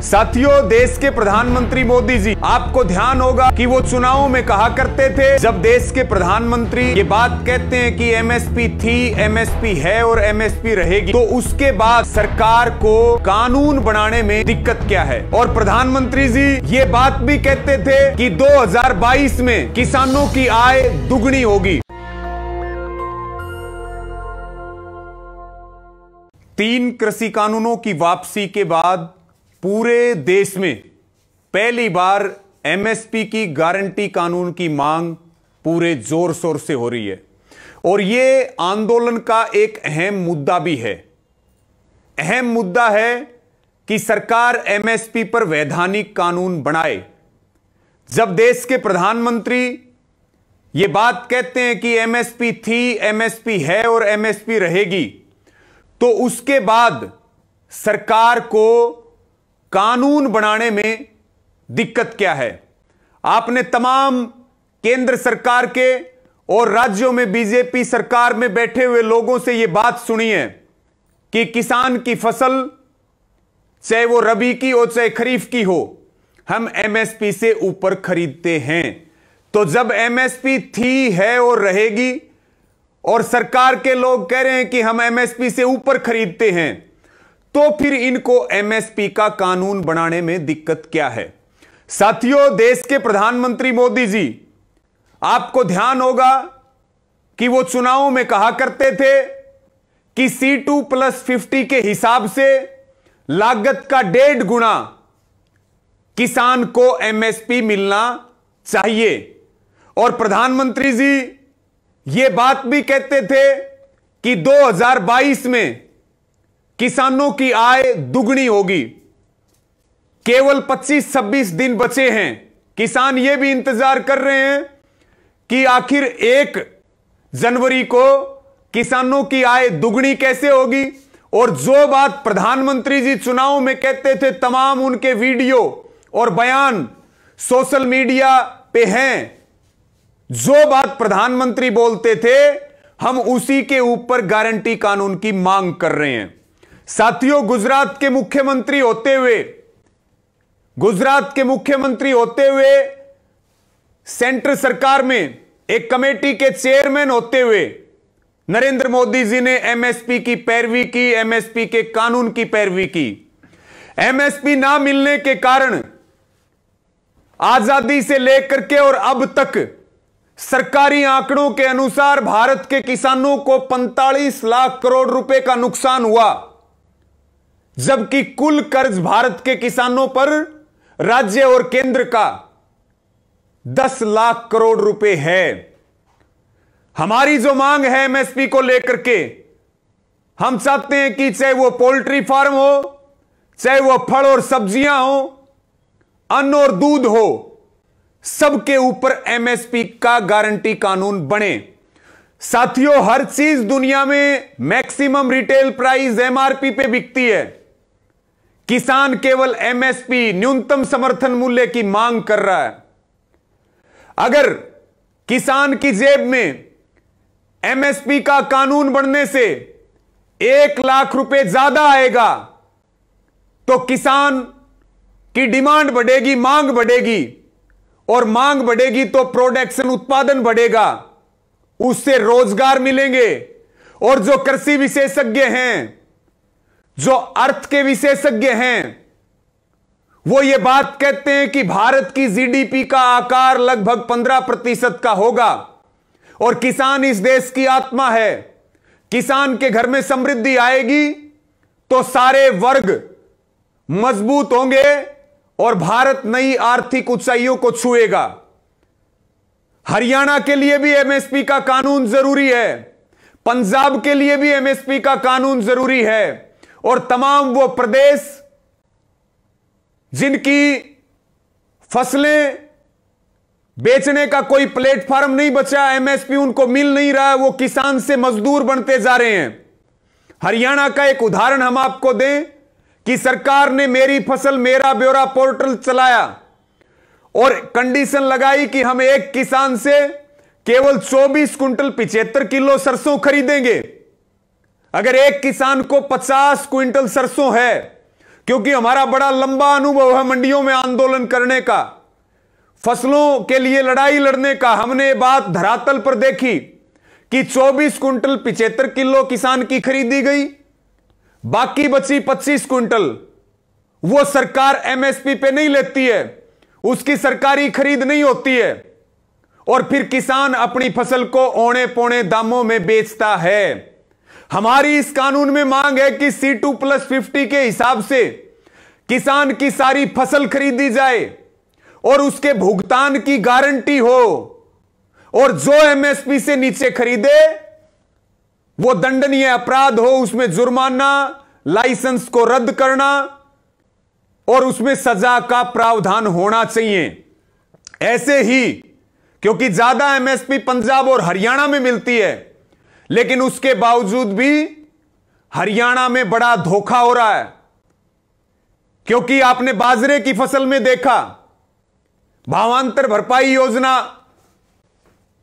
साथियों, देश के प्रधानमंत्री मोदी जी, आपको ध्यान होगा कि वो चुनावों में कहा करते थे, जब देश के प्रधानमंत्री ये बात कहते हैं कि एमएसपी थी, एमएसपी है और एमएसपी रहेगी, तो उसके बाद सरकार को कानून बनाने में दिक्कत क्या है। और प्रधानमंत्री जी ये बात भी कहते थे कि 2022 में किसानों की आय दुगनी होगी। 3 कृषि कानूनों की वापसी के बाद पूरे देश में पहली बार एमएसपी की गारंटी कानून की मांग पूरे जोर शोर से हो रही है और यह आंदोलन का एक अहम मुद्दा भी है। अहम मुद्दा है कि सरकार एमएसपी पर वैधानिक कानून बनाए। जब देश के प्रधानमंत्री यह बात कहते हैं कि एमएसपी थी, एमएसपी है और एमएसपी रहेगी, तो उसके बाद सरकार को कानून बनाने में दिक्कत क्या है। आपने तमाम केंद्र सरकार के और राज्यों में बीजेपी सरकार में बैठे हुए लोगों से यह बात सुनी है कि किसान की फसल चाहे वो रबी की हो चाहे खरीफ की हो, हम एमएसपी से ऊपर खरीदते हैं। तो जब एमएसपी थी, है और रहेगी और सरकार के लोग कह रहे हैं कि हम एमएसपी से ऊपर खरीदते हैं, तो फिर इनको एमएसपी का कानून बनाने में दिक्कत क्या है। साथियों, देश के प्रधानमंत्री मोदी जी, आपको ध्यान होगा कि वो चुनावों में कहा करते थे कि C2+50 के हिसाब से लागत का 1.5 गुना किसान को एमएसपी मिलना चाहिए। और प्रधानमंत्री जी ये बात भी कहते थे कि 2022 में किसानों की आय दुगनी होगी। केवल 25-26 दिन बचे हैं। किसान यह भी इंतजार कर रहे हैं कि आखिर 1 जनवरी को किसानों की आय दुगनी कैसे होगी। और जो बात प्रधानमंत्री जी चुनाव में कहते थे, तमाम उनके वीडियो और बयान सोशल मीडिया पे हैं। जो बात प्रधानमंत्री बोलते थे, हम उसी के ऊपर गारंटी कानून की मांग कर रहे हैं। साथियों, गुजरात के मुख्यमंत्री होते हुए सेंट्रल सरकार में एक कमेटी के चेयरमैन होते हुए नरेंद्र मोदी जी ने एमएसपी की पैरवी की, एमएसपी के कानून की पैरवी की। एमएसपी ना मिलने के कारण आजादी से लेकर के और अब तक सरकारी आंकड़ों के अनुसार भारत के किसानों को 45 लाख करोड़ रुपए का नुकसान हुआ, जबकि कुल कर्ज भारत के किसानों पर राज्य और केंद्र का 10 लाख करोड़ रुपए है। हमारी जो मांग है एमएसपी को लेकर के, हम चाहते हैं कि चाहे वो पोल्ट्री फार्म हो, चाहे वो फल और सब्जियां हो, अन्न और दूध हो, सबके ऊपर एमएसपी का गारंटी कानून बने। साथियों, हर चीज दुनिया में मैक्सिमम रिटेल प्राइस एमआरपी पे बिकती है। किसान केवल एमएसपी, न्यूनतम समर्थन मूल्य की मांग कर रहा है। अगर किसान की जेब में एमएसपी का कानून बनने से 1 लाख रुपए ज्यादा आएगा, तो किसान की डिमांड बढ़ेगी, मांग बढ़ेगी, और मांग बढ़ेगी तो प्रोडक्शन, उत्पादन बढ़ेगा, उससे रोजगार मिलेंगे। और जो कृषि विशेषज्ञ हैं, जो अर्थ के विशेषज्ञ हैं, वो ये बात कहते हैं कि भारत की जीडीपी का आकार लगभग 15% का होगा और किसान इस देश की आत्मा है। किसान के घर में समृद्धि आएगी तो सारे वर्ग मजबूत होंगे और भारत नई आर्थिक ऊंचाइयों को छुएगा। हरियाणा के लिए भी एमएसपी का कानून जरूरी है, पंजाब के लिए भी एमएसपी का कानून जरूरी है, और तमाम वो प्रदेश जिनकी फसलें बेचने का कोई प्लेटफॉर्म नहीं बचा, एमएसपी उनको मिल नहीं रहा है, वो किसान से मजदूर बनते जा रहे हैं। हरियाणा का एक उदाहरण हम आपको दें कि सरकार ने मेरी फसल मेरा ब्यौरा पोर्टल चलाया और कंडीशन लगाई कि हम एक किसान से केवल 24 क्विंटल 75 किलो सरसों खरीदेंगे। अगर एक किसान को 50 क्विंटल सरसों है, क्योंकि हमारा बड़ा लंबा अनुभव है मंडियों में आंदोलन करने का, फसलों के लिए लड़ाई लड़ने का। हमने ये बात धरातल पर देखी कि 24 कुंटल 75 किलो किसान की खरीदी गई, बाकी बची 25 कुंटल वो सरकार एमएसपी पे नहीं लेती है, उसकी सरकारी खरीद नहीं होती है, और फिर किसान अपनी फसल को औने पौने दामों में बेचता है। हमारी इस कानून में मांग है कि C2+50 के हिसाब से किसान की सारी फसल खरीदी जाए और उसके भुगतान की गारंटी हो, और जो एमएसपी से नीचे खरीदे वो दंडनीय अपराध हो, उसमें जुर्माना, लाइसेंस को रद्द करना और उसमें सजा का प्रावधान होना चाहिए। ऐसे ही, क्योंकि ज्यादा एमएसपी पंजाब और हरियाणा में मिलती है, लेकिन उसके बावजूद भी हरियाणा में बड़ा धोखा हो रहा है। क्योंकि आपने बाजरे की फसल में देखा, भावांतर भरपाई योजना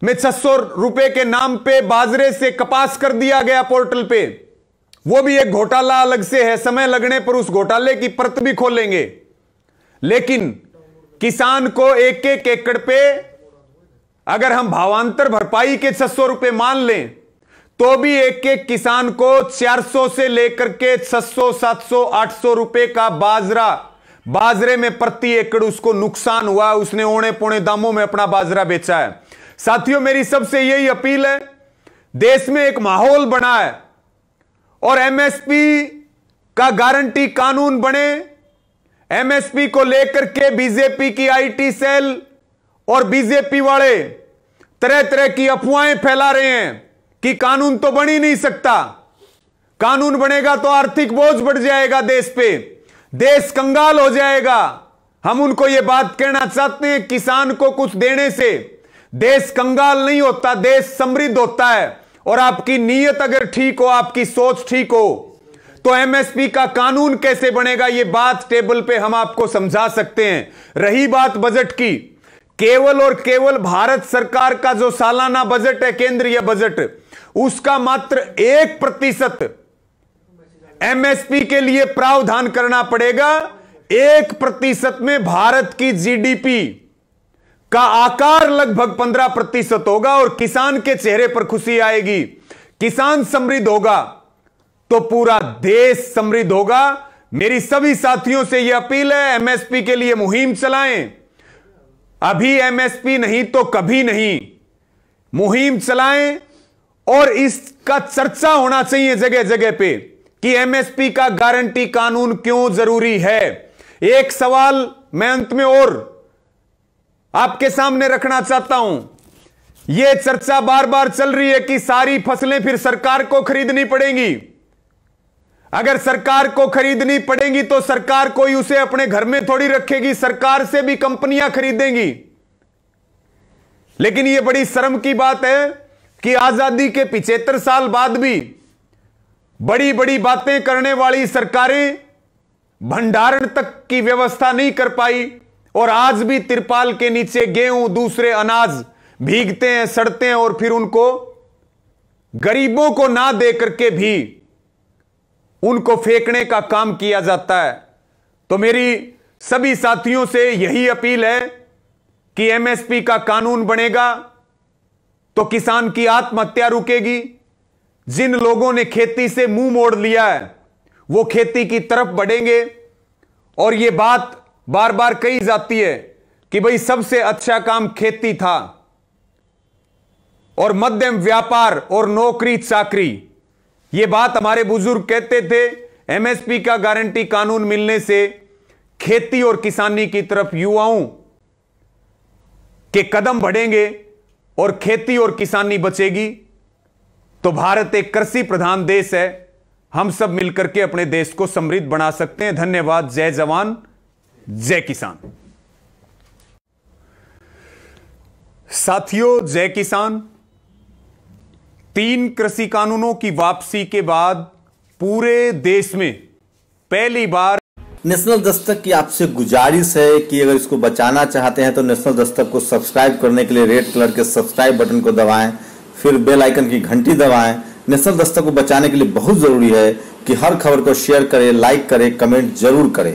में 600 रुपए के नाम पे बाजरे से कपास कर दिया गया पोर्टल पे। वो भी एक घोटाला अलग से है, समय लगने पर उस घोटाले की परत भी खोलेंगे। लेकिन किसान को एक एक एकड़ पे अगर हम भावांतर भरपाई के 600 रुपए मान लें, तो भी एक एक किसान को 400 से लेकर के 600, 700, 800 रुपए का बाजरे में प्रति एकड़ उसको नुकसान हुआ। उसने औने पौने दामों में अपना बाजरा बेचा है। साथियों, मेरी सबसे यही अपील है, देश में एक माहौल बना है और एमएसपी का गारंटी कानून बने। एमएसपी को लेकर के बीजेपी की आईटी सेल और बीजेपी वाले तरह तरह की अफवाहें फैला रहे हैं कि कानून तो बन ही नहीं सकता, कानून बनेगा तो आर्थिक बोझ बढ़ जाएगा देश पे, देश कंगाल हो जाएगा। हम उनको यह बात कहना चाहते हैं, किसान को कुछ देने से देश कंगाल नहीं होता, देश समृद्ध होता है। और आपकी नीयत अगर ठीक हो, आपकी सोच ठीक हो, तो एमएसपी का कानून कैसे बनेगा, यह बात टेबल पे हम आपको समझा सकते हैं। रही बात बजट की, केवल और केवल भारत सरकार का जो सालाना बजट है, केंद्रीय बजट, उसका मात्र 1% एमएसपी के लिए प्रावधान करना पड़ेगा। 1% में भारत की जीडीपी का आकार लगभग 15% होगा और किसान के चेहरे पर खुशी आएगी। किसान समृद्ध होगा तो पूरा देश समृद्ध होगा। मेरी सभी साथियों से यह अपील है, एमएसपी के लिए मुहिम चलाएं। अभी एमएसपी नहीं तो कभी नहीं, मुहिम चलाएं और इसका चर्चा होना चाहिए जगह जगह पे कि एमएसपी का गारंटी कानून क्यों जरूरी है। एक सवाल मैं अंत में और आपके सामने रखना चाहता हूं। यह चर्चा बार बार चल रही है कि सारी फसलें फिर सरकार को खरीदनी पड़ेंगी। अगर सरकार को खरीदनी पड़ेंगी तो सरकार कोई उसे अपने घर में थोड़ी रखेगी, सरकार से भी कंपनियां खरीदेंगी। लेकिन यह बड़ी शर्म की बात है कि आजादी के 75 साल बाद भी बड़ी बड़ी बातें करने वाली सरकारें भंडारण तक की व्यवस्था नहीं कर पाई और आज भी तिरपाल के नीचे गेहूं, दूसरे अनाज भीगते हैं, सड़ते हैं और फिर उनको गरीबों को ना दे करके भी उनको फेंकने का काम किया जाता है। तो मेरी सभी साथियों से यही अपील है कि एमएसपी का कानून बनेगा तो किसान की आत्महत्या रुकेगी। जिन लोगों ने खेती से मुंह मोड़ लिया है वो खेती की तरफ बढ़ेंगे। और यह बात बार बार कही जाती है कि भाई सबसे अच्छा काम खेती था और मध्यम व्यापार और नौकरी चाकरी, यह बात हमारे बुजुर्ग कहते थे। एमएसपी का गारंटी कानून मिलने से खेती और किसानी की तरफ युवाओं के कदम बढ़ेंगे और खेती और किसानी बचेगी। तो भारत एक कृषि प्रधान देश है, हम सब मिलकर के अपने देश को समृद्ध बना सकते हैं। धन्यवाद। जय जवान, जय किसान। साथियों, जय किसान। 3 कृषि कानूनों की वापसी के बाद पूरे देश में पहली बार नेशनल दस्तक की आपसे गुजारिश है कि अगर इसको बचाना चाहते हैं तो नेशनल दस्तक को सब्सक्राइब करने के लिए रेड कलर के सब्सक्राइब बटन को दबाएं, फिर बेल आइकन की घंटी दबाएं नेशनल दस्तक को बचाने के लिए बहुत जरूरी है कि हर खबर को शेयर करें, लाइक करें, कमेंट जरूर करें।